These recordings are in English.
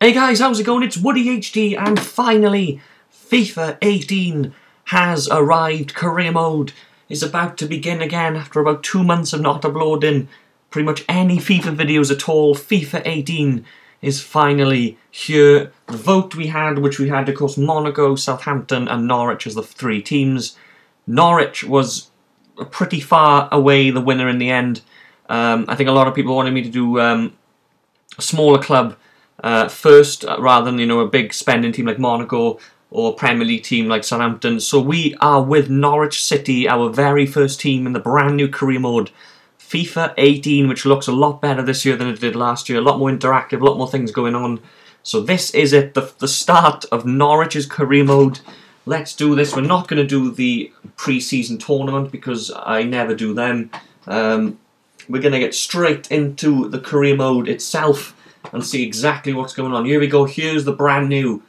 Hey guys, how's it going? It's Woody HD, and finally, FIFA 18 has arrived. Career mode is about to begin again after about 2 months of not uploading pretty much any FIFA videos at all. FIFA 18 is finally here. The vote we had, which we had, of course, Monaco, Southampton and Norwich as the 3 teams. Norwich was pretty far away the winner in the end. I think a lot of people wanted me to do a smaller club first, rather than, a big spending team like Monaco or Premier League team like Southampton. So we are with Norwich City, our very first team in the brand new career mode, FIFA 18, which looks a lot better this year than it did last year. A lot more interactive, a lot more things going on. So this is it, the start of Norwich's career mode. Let's do this. We're not going to do the pre-season tournament because I never do them. We're going to get straight into the career mode itself and see exactly what's going on. Here we go. Here's the brand new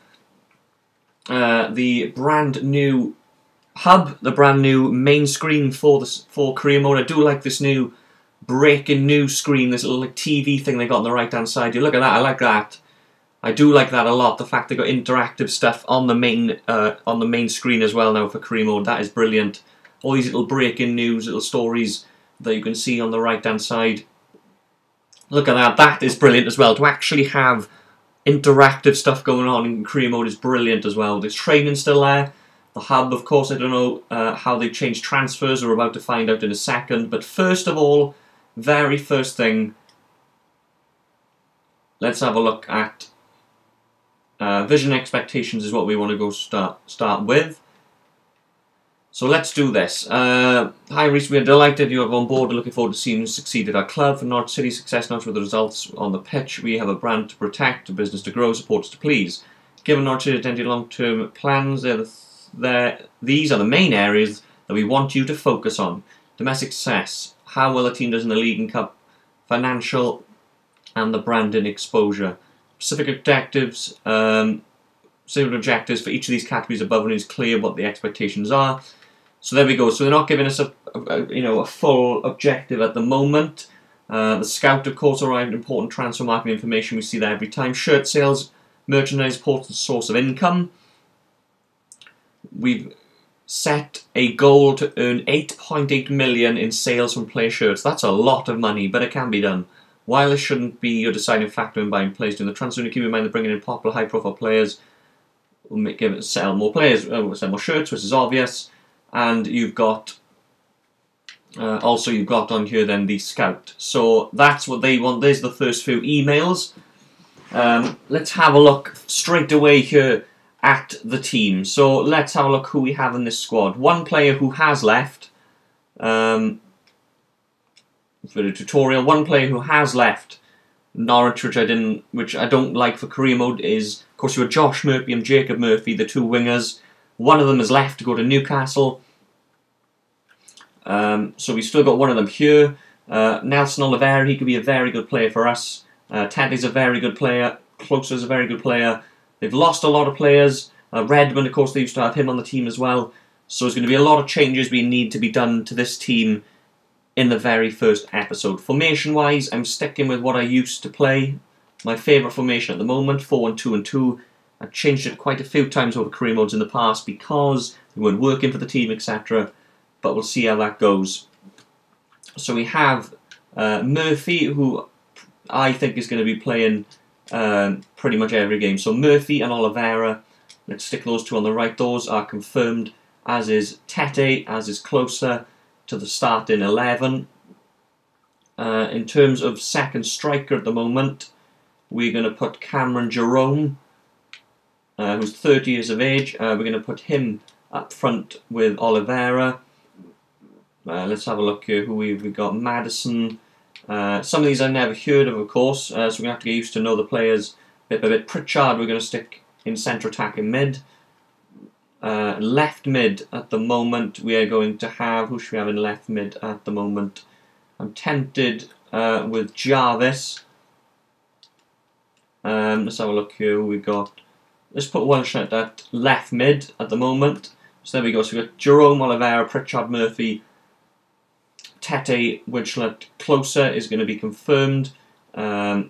hub, the brand new main screen for career mode. I do like this new breaking news screen, this little TV thing they got on the right hand side. You look at that. I like that. I do like that a lot. The fact they got interactive stuff on the main screen as well now for career mode. That is brilliant. All these little breaking news, little stories that you can see on the right hand side. Look at that. That is brilliant as well. To actually have interactive stuff going on in career mode is brilliant as well. There's training still there. The hub, of course, I don't know how they've changed transfers. We're about to find out in a second. But first of all, very first thing, let's have a look at vision expectations is what we want to go start with. So let's do this. Hi Reece, we are delighted you are on board and looking forward to seeing you succeed at our club. For Norwich City success, not with the results on the pitch. We have a brand to protect, a business to grow, supporters to please. Given Norwich City identity long-term plans, these are the main areas that we want you to focus on. Domestic success, how well the team does in the League and Cup, financial and the branding exposure. Specific objectives, for each of these categories above and is clear what the expectations are. So there we go. So they're not giving us a full objective at the moment. The scout, of course, arrived important transfer marketing information. We see that every time. Shirt sales, merchandise, important source of income. We've set a goal to earn 8.8 million in sales from player shirts. That's a lot of money, but it can be done. While this shouldn't be your deciding factor in buying players during the transfer, keep in mind that bringing in popular, high-profile players will sell more players, sell more shirts, which is obvious. And you've got also you've got on here then the scout. So that's what they want. There's the first few emails. Let's have a look straight away here at the team. So let's have a look who we have in this squad. One player who has left. For the tutorial, one player who has left Norwich, which I don't like for career mode, is of course you have Josh Murphy and Jacob Murphy, the 2 wingers. One of them has left to go to Newcastle. So we've still got one of them here. Nelson Oliveira, he could be a very good player for us. Teddy's a very good player. Closer's a very good player. They've lost a lot of players. Redmond, of course, they used to have him on the team as well. So there's going to be a lot of changes we need to be done to this team in the very first episode. Formation-wise, I'm sticking with what I used to play. My favourite formation at the moment, 4-1-2-2. I've changed it quite a few times over career modes in the past because they weren't working for the team, etc. But we'll see how that goes. So we have Murphy, who I think is going to be playing pretty much every game. So Murphy and Oliveira, let's stick those 2 on the right. Those are confirmed, as is Tete, as is Closer to the starting 11. In terms of second striker at the moment, we're going to put Cameron Jerome, who's 30 years of age. We're going to put him up front with Oliveira. Let's have a look here who we've got. Madison. Some of these I've never heard of course, so we're going to have to get used to know the players bit by bit. Pritchard we're going to stick in centre attacking mid. Left mid at the moment we are going to have, who should we have in left mid at the moment? I'm tempted with Jarvis. Let's have a look here who we got. Let's put one shot at left mid at the moment. So there we go. So we've got Jerome, Oliveira, Pritchard, Murphy, Tete, Winchlet. Closer is going to be confirmed. In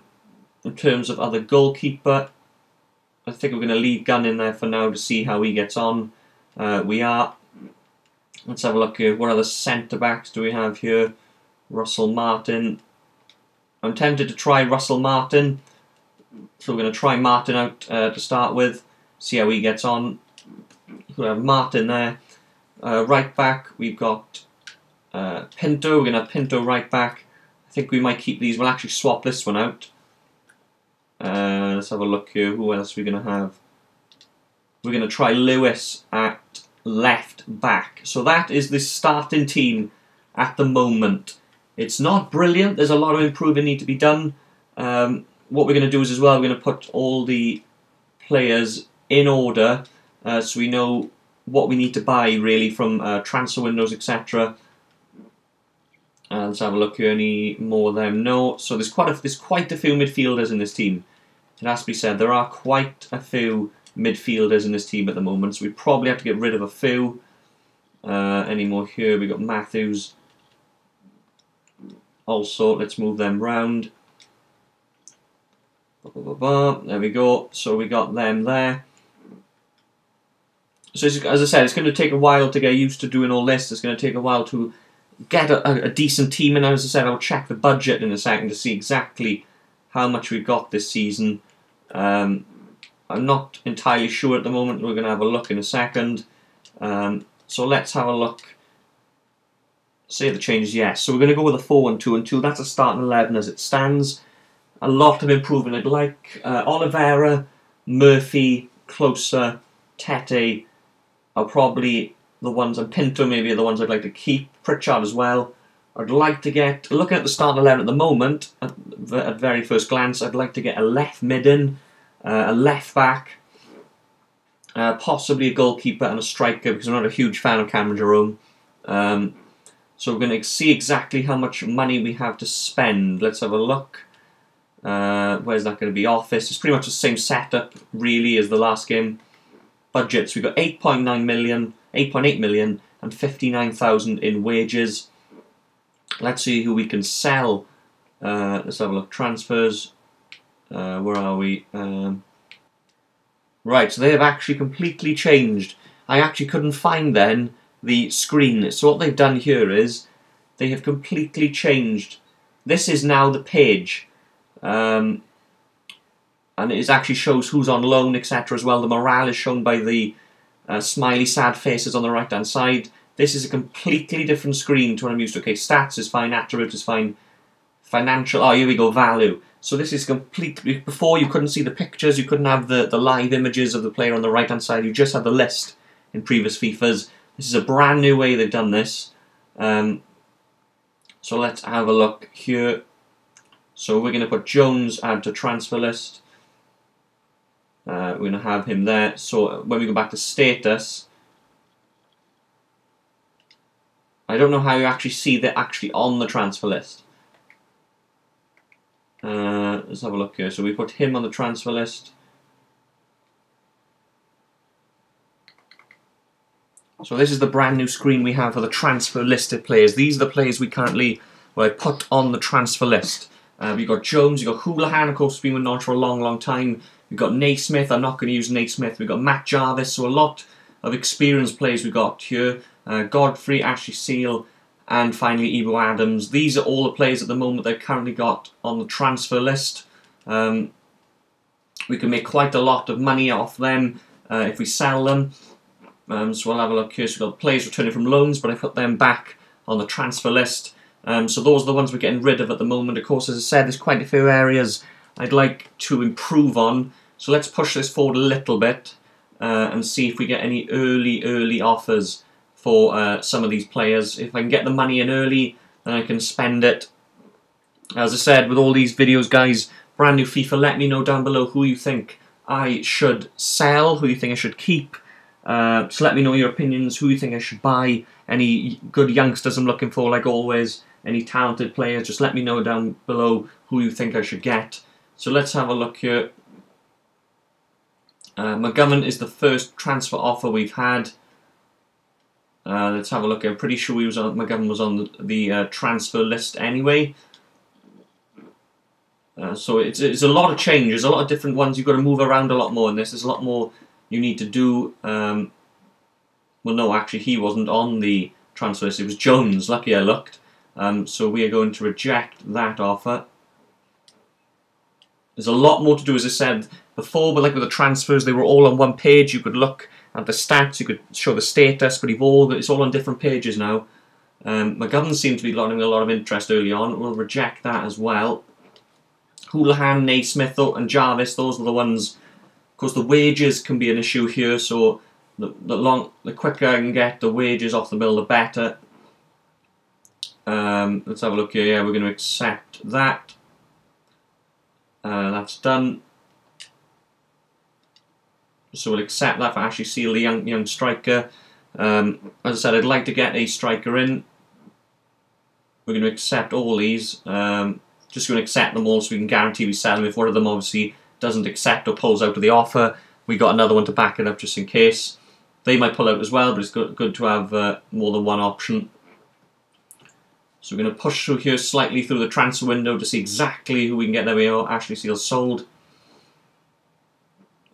terms of other goalkeeper, I think we're going to leave Gunn in there for now to see how he gets on. We are. Let's have a look here. What other centre-backs do we have here? Russell Martin. I'm tempted to try Russell Martin. So we're going to try Martin out to start with. See how he gets on. We have Martin there. Right back, we've got Pinto. We're going to have Pinto right back. I think we might keep these. We'll actually swap this one out. Let's have a look here. Who else are we going to have? We're going to try Lewis at left back. So that is the starting team at the moment. It's not brilliant. There's a lot of improving need to be done. What we're going to do is as well, we're going to put all the players in order so we know what we need to buy really from transfer windows, etc. Let's have a look here. Any more of them? No. So there's quite a few midfielders in this team. It has to be said, there are quite a few midfielders in this team at the moment, so we probably have to get rid of a few. Any more here? We got Matthews. Also, let's move them round. There we go. So we got them there. So as I said, it's going to take a while to get used to doing all this. It's going to take a while to get a decent team. And as I said, I'll check the budget in a second to see exactly how much we've got this season. I'm not entirely sure at the moment. We're going to have a look in a second. So let's have a look. See the changes. Yes. So we're going to go with a 4-1-2-2. That's a starting 11 as it stands. A lot of improvement. I'd like Oliveira, Murphy, Closer, Tete are probably the ones, and Pinto maybe are the ones I'd like to keep. Pritchard as well. I'd like to get, looking at the starting 11 at the moment, at very first glance, I'd like to get a left mid in, a left back, possibly a goalkeeper and a striker, because I'm not a huge fan of Cameron Jerome. So we're going to see exactly how much money we have to spend. Let's have a look. Where's that going to be? Office. It's pretty much the same setup, really, as the last game. Budgets. We've got 8.9 million, 8.8 million, and 59,000 in wages. Let's see who we can sell. Let's have a look. Transfers. Where are we? Right, so they have actually completely changed. I actually couldn't find then the screen. So what they've done here is they have completely changed. This is now the page. And it actually shows who's on loan, etc. as well. The morale is shown by the smiley sad faces on the right hand side. This is a completely different screen to what I'm used to. Okay, stats is fine, attribute is fine, financial, oh here we go, value. So this is completely, before you couldn't see the pictures, you couldn't have the live images of the player on the right hand side, you just had the list in previous FIFAs. This is a brand new way they've done this. So let's have a look here. So we're going to put Jones add to transfer list. We're going to have him there. So when we go back to status, I don't know how you actually see they're actually on the transfer list. Let's have a look here. So we put him on the transfer list. So this is the brand new screen we have for the transfer listed players. These are the players we currently put on the transfer list. We've got Jones, you've got Houlihan, of course, been with Norwich for a long, long time. We've got Naismith, I'm not going to use Naismith. We've got Matt Jarvis, so a lot of experienced players we've got here. Godfrey, Ashley Seal, and finally Ebo Adams. These are all the players at the moment they've currently got on the transfer list. We can make quite a lot of money off them if we sell them. So we'll have a look here. So we've got players returning from loans, but I put them back on the transfer list. So those are the ones we're getting rid of at the moment. Of course, as I said, there's quite a few areas I'd like to improve on. So let's push this forward a little bit and see if we get any early offers for some of these players. If I can get the money in early, then I can spend it. As I said, with all these videos, guys, brand new FIFA, let me know down below who you think I should sell, who you think I should keep. So let me know your opinions, who you think I should buy, any good youngsters I'm looking for, like always, any talented players, just let me know down below who you think I should get. So let's have a look here. McGovern is the first transfer offer we've had. Let's have a look. I'm pretty sure McGovern was on the transfer list anyway. So it's a lot of change. There's a lot of different ones. You've got to move around a lot more in this. There's a lot more you need to do. Well, no, actually, he wasn't on the transfer list. It was Jones. Lucky I looked. So we are going to reject that offer. There's a lot more to do, as I said before, but like with the transfers, they were all on one page. You could look at the stats, you could show the status, but it's all on different pages now. McGovern seemed to be getting a lot of interest early on. We'll reject that as well. Houlihan, Naismith and Jarvis, those are the ones. Of course, the wages can be an issue here, so the quicker I can get the wages off the bill, the better. Let's have a look here. Yeah, we're going to accept that. That's done. So we'll accept that for Ashley Seal, the young striker. As I said, I'd like to get a striker in. We're going to accept all these. Just going to accept them all so we can guarantee we sell them. If one of them obviously doesn't accept or pulls out of the offer, we got another one to back it up just in case. They might pull out as well, but it's good to have more than one option. So we're going to push through here slightly through the transfer window to see exactly who we can get. There we are, Ashley Seal sold.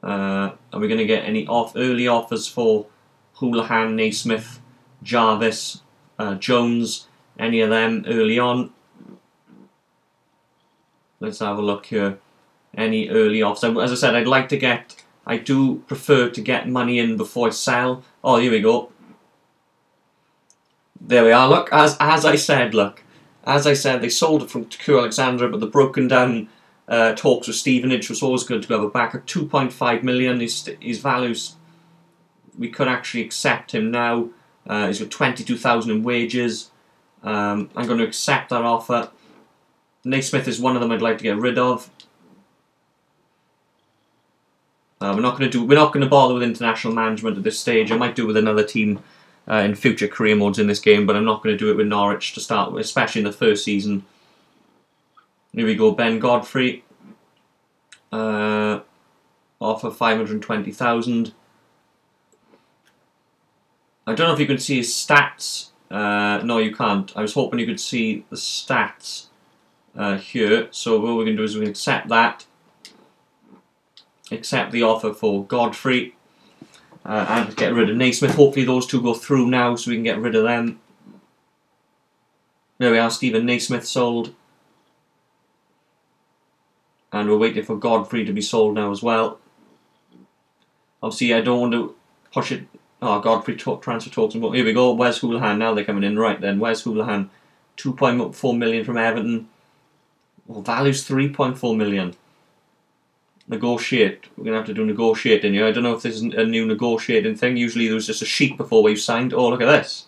Are we going to get any early offers for Houlihan, Naismith, Jarvis, Jones, any of them early on? Let's have a look here. Any early offers? As I said, I do prefer to get money in before I sell. Oh, here we go. There we are. Look, as I said, they sold it from Q Alexandra, but the broken down talks with Stevenage was always good to have a back at 2.5 million. His values, we could actually accept him now. He's got 22,000 in wages. I'm going to accept that offer. Naismith is one of them I'd like to get rid of. We're not going to bother with international management at this stage. I might do it with another team in future career modes in this game, but I'm not going to do it with Norwich to start with, especially in the first season. Here we go, Ben Godfrey. Offer 520,000. I don't know if you can see his stats. No, you can't. I was hoping you could see the stats here. So what we're going to do is we're going to accept that. Accept the offer for Godfrey. And get rid of Naismith. Hopefully those two go through now so we can get rid of them. There we are, Stephen Naismith sold. And we're waiting for Godfrey to be sold now as well. Obviously, I don't want to push it. Oh, Godfrey transfer talks. Here we go. Where's Houlihan? Now they're coming in. Right then, where's Houlihan? 2.4 million from Everton. Well, value's 3.4 million. Negotiate. We're going to have to do negotiating here. I don't know if this is a new negotiating thing. Usually there was just a sheet before we've signed. Oh, look at this.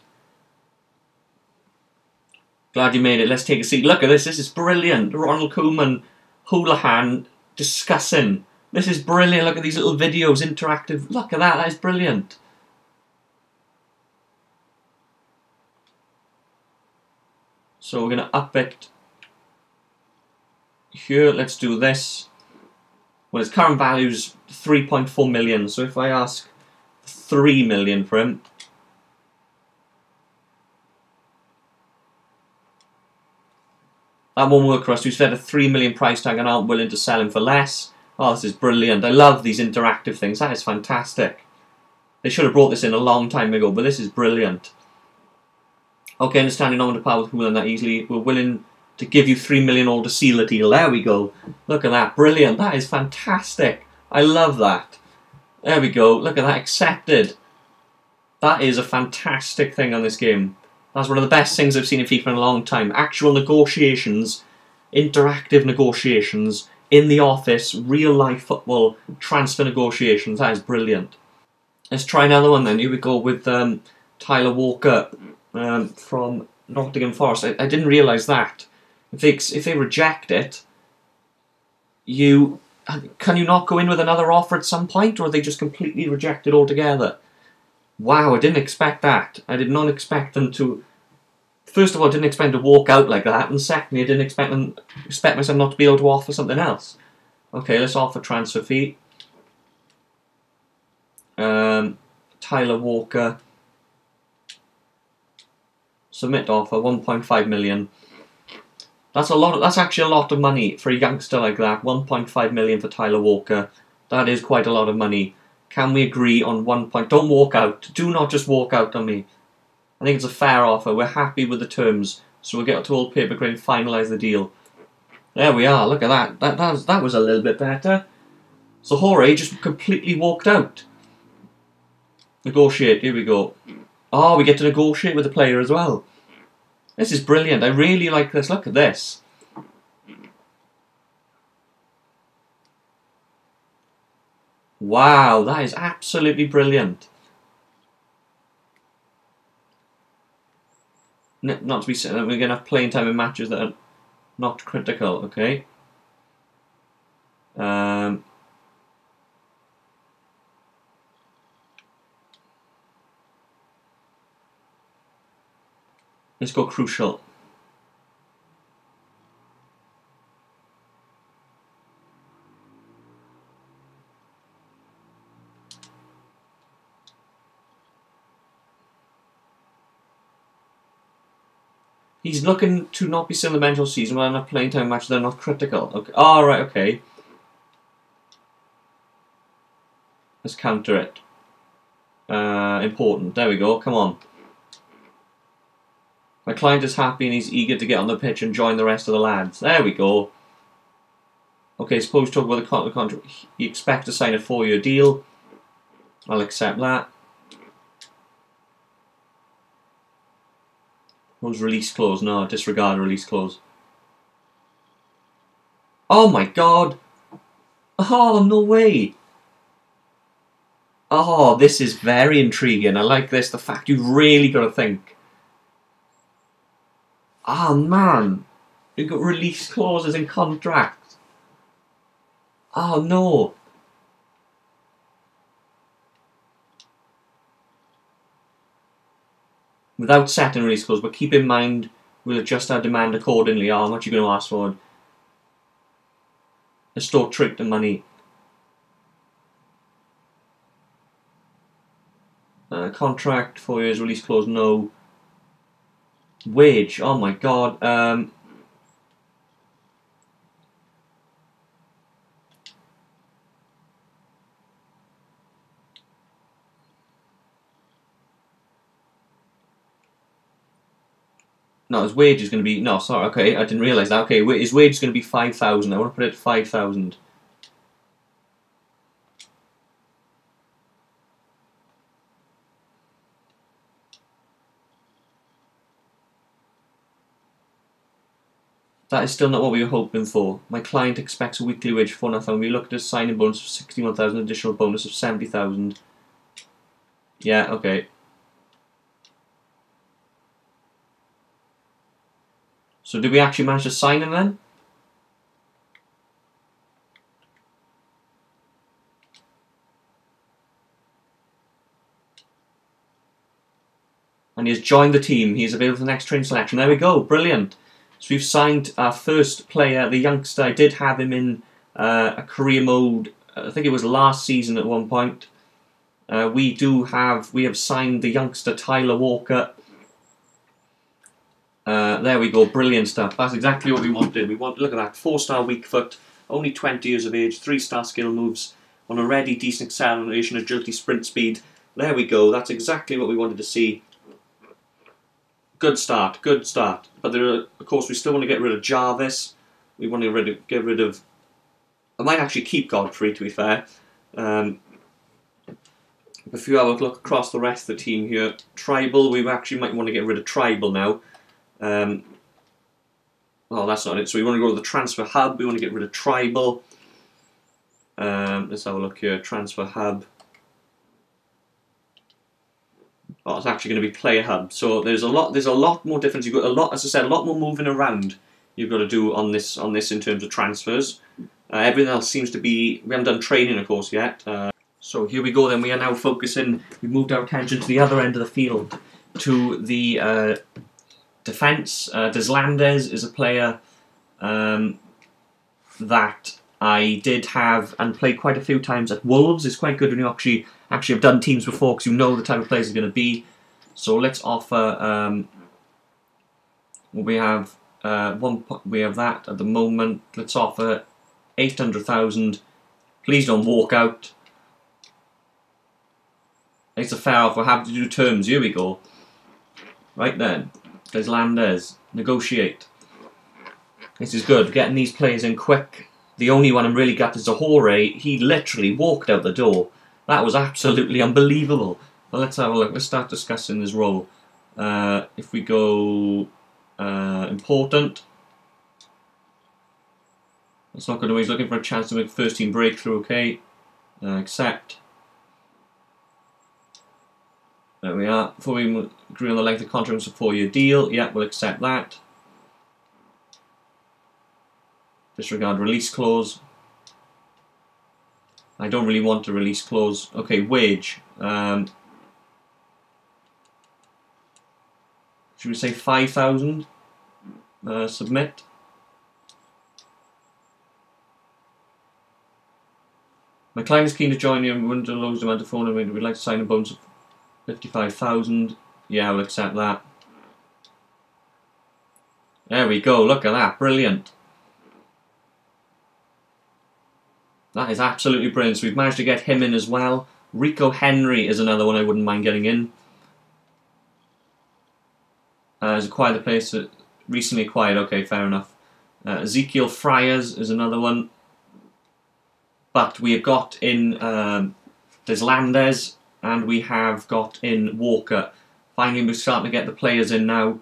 Glad you made it. Let's take a seat. Look at this. This is brilliant. Ronald Koeman, Houlihan discussing. This is brilliant. Look at these little videos, interactive. Look at that. That is brilliant. So we're going to up it here. Let's do this. Well, his current value is 3.4 million. So if I ask 3 million for him, that won't work for us. We've set a 3 million price tag and aren't willing to sell him for less. Oh, this is brilliant. I love these interactive things. That is fantastic. They should have brought this in a long time ago, but this is brilliant. Okay, understanding not to part with Houlihan that easily. We're willing to give you 3 million all to seal the deal. There we go. Look at that. Brilliant. That is fantastic. I love that. There we go. Look at that. Accepted. That is a fantastic thing on this game. That's one of the best things I've seen in FIFA in a long time. Actual negotiations, interactive negotiations, in the office, real life football, transfer negotiations. That is brilliant. Let's try another one then. Here we go with Tyler Walker from Nottingham Forest. I didn't realise that. If they reject it, can you not go in with another offer at some point, or are they just completely reject it altogether? Wow, I didn't expect that. I did not expect them to. First of all, I didn't expect them to walk out like that, and secondly, I didn't expect myself not to be able to offer something else. Okay, let's offer transfer fee. Tyler Walker. Submit offer 1.5 million. That's a lot. That's actually a lot of money for a youngster like that. 1.5 million for Tyler Walker. That is quite a lot of money. Can we agree on 1 point? Don't walk out. Do not just walk out on me. I think it's a fair offer. We're happy with the terms, so we'll get to all paper crane and finalise the deal. There we are. Look at that. That was a little bit better. So Jorge just completely walked out. Negotiate. Here we go. Oh, we get to negotiate with the player as well. This is brilliant. I really like this. Look at this. Wow, that is absolutely brilliant. Not to be said, we're going to have playing time in matches that are not critical, okay? Let's go crucial. He's looking to not be still in the mental season when I'm not playing time matches that are not critical. Okay. Oh, right, okay. Let's counter it. Important. There we go. Come on. My client is happy and he's eager to get on the pitch and join the rest of the lads. There we go. Okay, suppose we talk about the contract. He expects to sign a 4-year deal. I'll accept that. What was release clause? No, disregard release clause. Oh my god! Oh, no way! Oh, this is very intriguing. I like this. The fact you've really got to think. Oh man! You've got release clauses in contracts. Oh no! Without setting release clause, but keep in mind we'll adjust our demand accordingly. Oh, how much are you going to ask for? Let's still trick the money. Contract, 4 years, release clause, no. Wage, oh my god. No, his wage is going to be... No, sorry, okay, I didn't realise that. Okay, his wage is going to be 5,000. I want to put it at 5,000. That is still not what we were hoping for. My client expects a weekly wage for 4,000. We looked at a signing bonus of 61,000, additional bonus of 70,000. Yeah, okay. So did we actually manage to sign him then? And he has joined the team. He is available for the next training selection. There we go. Brilliant. So we've signed our first player, the youngster. I did have him in a career mode. I think it was last season at one point. We have signed the youngster Tyler Walker. There we go, brilliant stuff. That's exactly what we wanted. Look at that, 4-star weak foot, only 20 years of age, 3-star skill moves, on already decent acceleration, agility, sprint speed. There we go. That's exactly what we wanted to see. Good start, good start. But there are, of course, we still want to get rid of Jarvis. We want to get rid of. I might actually keep Godfrey, to be fair. If you have a look across the rest of the team here, Tribal, we actually might want to get rid of Tribal now. Well, that's not it. So we want to go to the transfer hub. We want to get rid of Tribal. Let's have a look here. Transfer hub. Oh, it's actually going to be player hub. So there's a lot more difference. You've got a lot, as I said, a lot more moving around you've got to do on this in terms of transfers. Everything else seems to be. We haven't done training, of course, yet. So here we go. Then we are now focusing. We've moved our attention to the other end of the field, to the defence. Deslandes is a player that I did have and played quite a few times at Wolves. It's quite good when you actually have done teams before, because you know the type of players are going to be. So let's offer what we have. We have that at the moment. Let's offer 800,000. Please don't walk out. It's a fair offer. We're happy to do terms. Here we go. Right then. There's Landers. Negotiate. This is good. Getting these players in quick. The only one I'm really gutted is Ahore. He literally walked out the door. That was absolutely unbelievable. But let's have a look. Let's start discussing his role. If we go important. It's not good. He's looking for a chance to make first team breakthrough. Okay. Accept. There we are. Before we agree on the length of contract, it's a 4-year deal. Yeah, we'll accept that. Disregard release clause. I don't really want a release clause. Okay, wage. Should we say 5,000? Submit. My client is keen to join you and wouldn't lose the amount of phone. We'd like to sign a bonus of 55,000. Yeah, I'll accept that. There we go. Look at that. Brilliant. That is absolutely brilliant. So we've managed to get him in as well. Rico Henry is another one I wouldn't mind getting in. Has acquired the place recently acquired. Okay, fair enough. Ezekiel Friars is another one. But we have got in there's Landers and we have got in Walker. Finally, we're starting to get the players in now.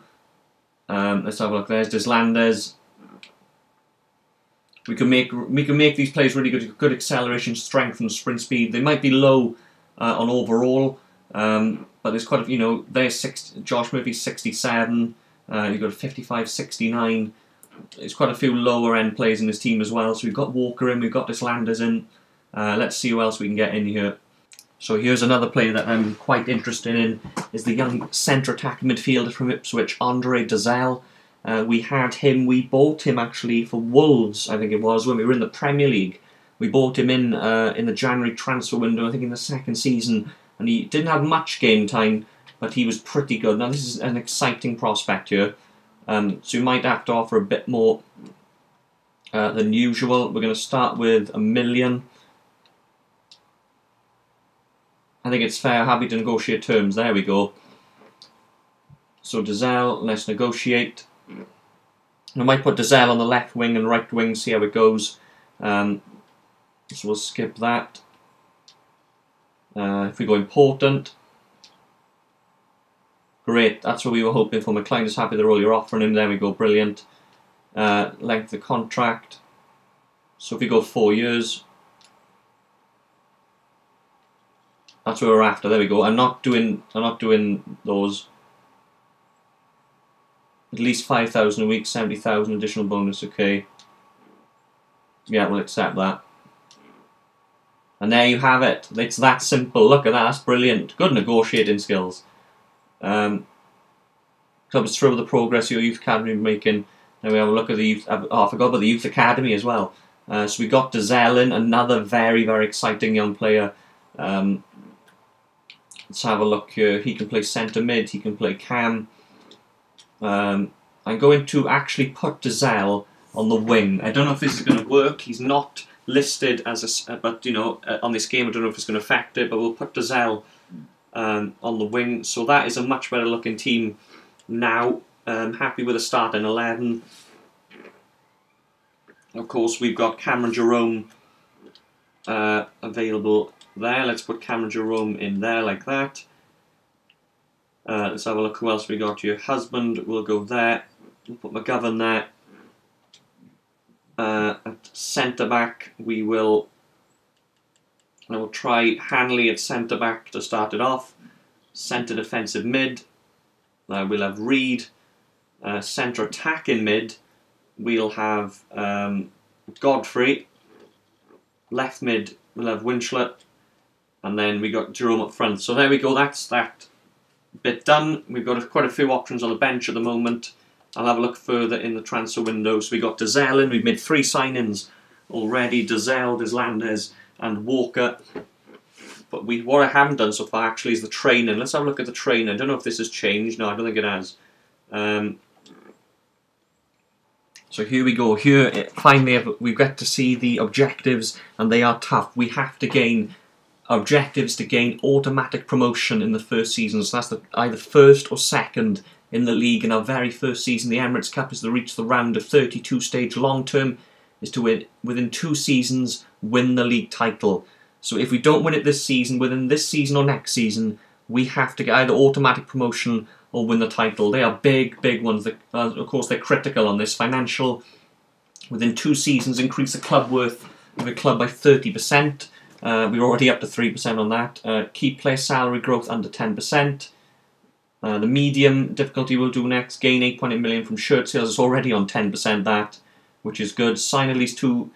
Let's have a look. There's Deslanders. We can make these players really good acceleration, strength, and sprint speed. They might be low on overall, but there's quite a there's Josh Murphy's 67. You've got 55, 69. There's quite a few lower end players in this team as well. So we've got Walker in, we've got Deslanders in. Let's see who else we can get in here. So here's another player that I'm quite interested in, is the young centre attacking midfielder from Ipswich, Andre Dazelle. We bought him actually for Wolves, I think it was, when we were in the Premier League. We bought him in the January transfer window, I think in the second season, and he didn't have much game time, but he was pretty good. Now this is an exciting prospect here, so we might have to offer a bit more than usual. We're going to start with $1 million. I think it's fair, happy to negotiate terms. There we go. So Dazelle, let's negotiate. I might put Dazelle on the left wing and right wing, see how it goes. So we'll skip that. If we go important. Great, that's what we were hoping for. My client is happy with the role you're offering him. There we go, brilliant. Length of contract. So if we go 4 years. That's what we're after. There we go. I'm not doing those. At least 5,000 a week, 70,000 additional bonus. Okay. Yeah, we'll accept that. And there you have it. It's that simple. Look at that. That's brilliant. Good negotiating skills. Clubs through the progress your youth academy is making. Now we have a look at the youth. Oh, I forgot about the youth academy as well. So we got Dazelle in, another very, very exciting young player. Let's have a look here. He can play centre mid. He can play cam. I'm going to actually put Dazelle on the wing. I don't know if this is going to work. He's not listed as a, but on this game I don't know if it's going to affect it. But we'll put Dazelle on the wing. So that is a much better looking team now. Happy with the start in 11. Of course, we've got Cameron Jerome available there. Let's put Cameron Jerome in there like that. Let's have a look who else we got here. Husband will go there. We'll put McGovern there. At centre back, I will try Hanley at centre back to start it off. Centre defensive mid. We'll have Reed. Centre attack in mid. We'll have Godfrey. Left mid, we'll have Winchlet. And then we got Jerome up front. So there we go, that's that bit done. We've got quite a few options on the bench at the moment. I'll have a look further in the transfer window. So we got Dazelle in, we've made 3 signings already. Dazelle, Deslanders and Walker. But what I haven't done so far actually is the training. Let's have a look at the training. I don't know if this has changed. No, I don't think it has. So here we go. Here, finally, we've got to see the objectives, and they are tough. We have to gain objectives to gain automatic promotion in the first season. So that's either first or second in the league in our very first season. The Emirates Cup is to reach the round of 32 stage. Long term is to win within 2 seasons, win the league title. So if we don't win it this season, within this season or next season, we have to get either automatic promotion or win the title. They are big, big ones. Of course, they're critical on this. Financial, within 2 seasons, increase the club worth of the club by 30%. We're already up to 3% on that. Keep player salary growth under 10%. The medium difficulty we'll do next. Gain 8.8 million from shirt sales. It's already on 10% that, which is good. Sign at least 2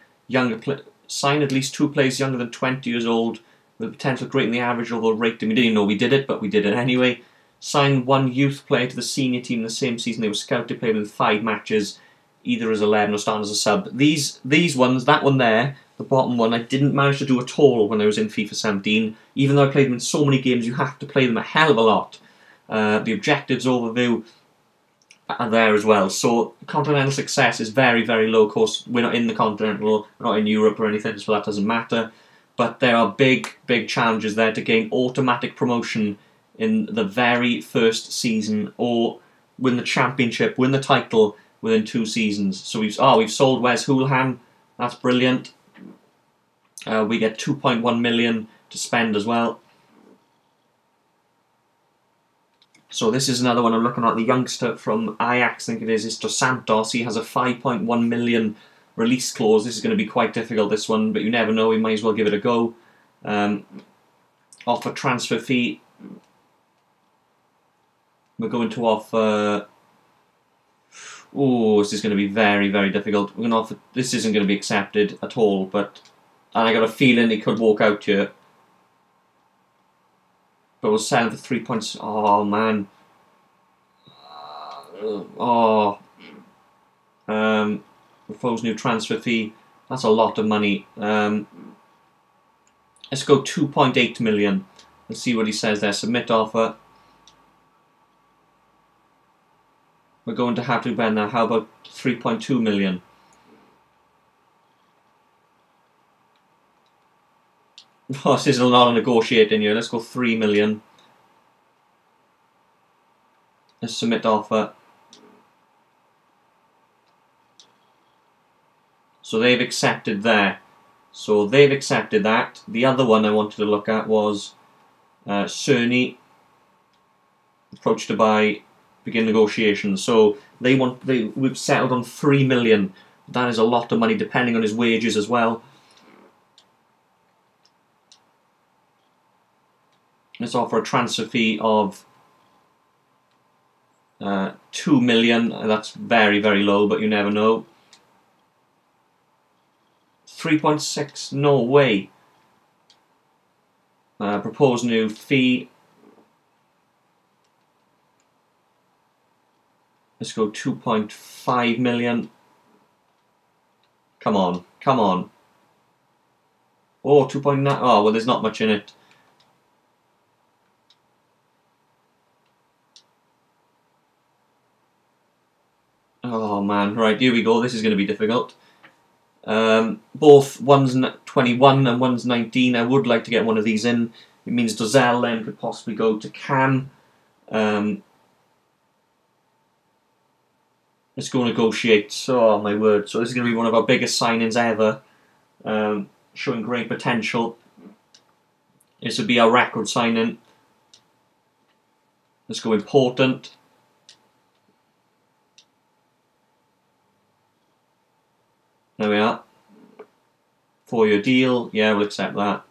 players younger than 20 years old with the potential of greater than the average overall rating. We didn't even know we did it, but we did it anyway. Sign 1 youth player to the senior team in the same season they were scouted to play within 5 matches, either as 11 or starting as a sub. These ones, that one there, the bottom one, I didn't manage to do at all when I was in FIFA 17. Even though I played them in so many games, you have to play them a hell of a lot. The objectives overview are there as well. So continental success is very, very low. Of course, we're not in the continental, we're not in Europe or anything, so that doesn't matter. But there are big, big challenges there to gain automatic promotion in the very first season, or win the championship, win the title within 2 seasons. So we've sold Wes Hoolham. That's brilliant. We get 2.1 million to spend as well. So this is another one I'm looking at. The youngster from Ajax, I think it is Dos Santos. He has a 5.1 million release clause. This is going to be quite difficult, this one, but you never know. We might as well give it a go. Offer transfer fee. We're going to offer... Oh, this is going to be very, very difficult. We're going to offer... This isn't going to be accepted at all, but... And I got a feeling he could walk out here. But we'll sell him for 3 points. Oh, man. Proposed new transfer fee. That's a lot of money. Let's go 2.8 million. Let's see what he says there. Submit offer. We're going to have to bend now. How about 3.2 million? Oh, this is a lot of negotiating here. Let's go 3 million. Let's submit offer. So they've accepted there. So they've accepted that. The other one I wanted to look at was S1E approach to buy, begin negotiations. So we've settled on 3 million. That is a lot of money, depending on his wages as well. Let's offer a transfer fee of 2 million. That's very, very low, but you never know. 3.6, no way. Proposed new fee. Let's go 2.5 million. Come on, come on. Oh, 2.9. Oh, well, there's not much in it. Oh man, right, here we go. This is going to be difficult. Both one's 21 and one's 19. I would like to get one of these in. It means Dozel then could possibly go to Cam. Let's go negotiate. Oh my word. So this is going to be one of our biggest signings ever. Showing great potential. This would be our record signing. Let's go important. There we are. 4-year deal. Yeah, we'll accept that.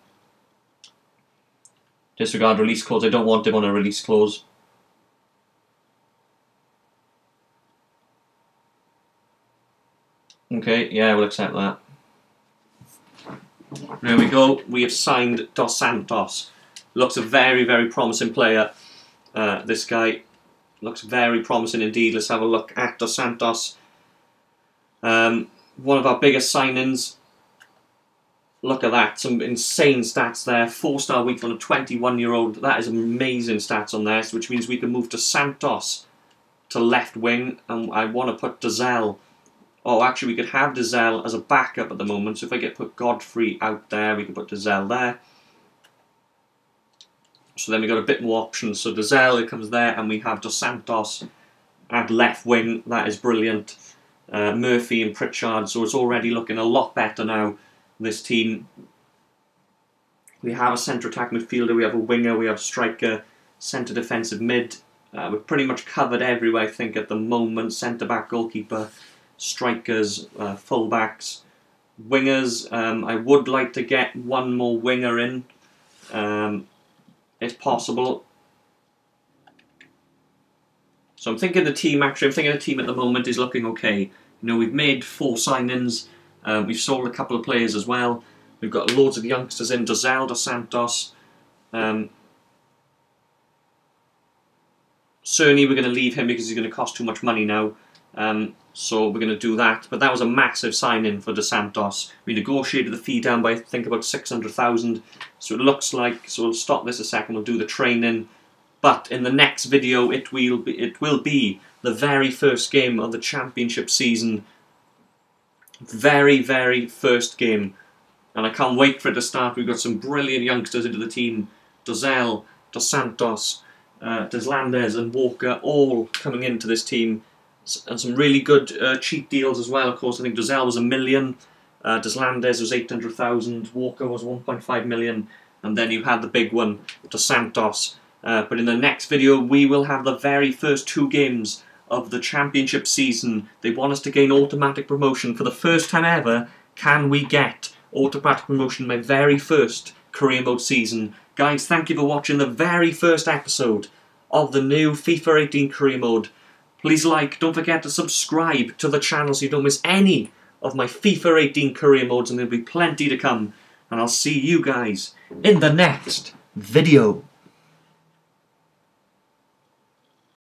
Disregard release clause. I don't want him on a release clause. Okay, yeah, we'll accept that. There we go. We have signed Dos Santos. Looks a very, very promising player. This guy looks very promising indeed. Let's have a look at Dos Santos. One of our biggest signings. Look at that, some insane stats there. 4-star week on a 21-year-old. That is amazing stats on there, which means we can move to Santos to left wing, and I want to put Dozel Oh, actually, we could have Dizelle as a backup at the moment. So if I put Godfrey out there, we could put Dizelle there. So then we got a bit more options. So Dizelle, it comes there, and we have Dos Santos at left wing. That is brilliant. Murphy and Pritchard. So it's already looking a lot better now, this team. We have a centre attack midfielder, we have a winger, we have a striker, centre defensive mid. We're pretty much covered everywhere, I think, at the moment. Centre back, goalkeeper, strikers, full backs, wingers. I would like to get one more winger in, if possible. So I'm thinking the team at the moment is looking okay. You know, we've made 4 signings, we've sold a couple of players as well. We've got loads of youngsters in, Dizelle, Dos Santos. Certainly we're going to leave him because he's going to cost too much money now. So we're going to do that. But that was a massive sign-in for Dos Santos. We negotiated the fee down by, I think, about 600,000. So it looks like, so we'll stop this a second, we'll do the training. But in the next video, it will be the very first game of the championship season. Very, very first game. And I can't wait for it to start. We've got some brilliant youngsters into the team. Dizelle, Dos Santos, Deslandes and Walker all coming into this team. And some really good cheap deals as well. Of course, I think Dizelle was $1 million. Deslandes was 800,000. Walker was 1.5 million. And then you had the big one, Dos Santos. But in the next video, we will have the very first 2 games of the championship season. They want us to gain automatic promotion. For the first time ever, can we get automatic promotion in my very first career mode season? Guys, thank you for watching the very first episode of the new FIFA 18 career mode. Please don't forget to subscribe to the channel so you don't miss any of my FIFA 18 career modes, and there'll be plenty to come. And I'll see you guys in the next video.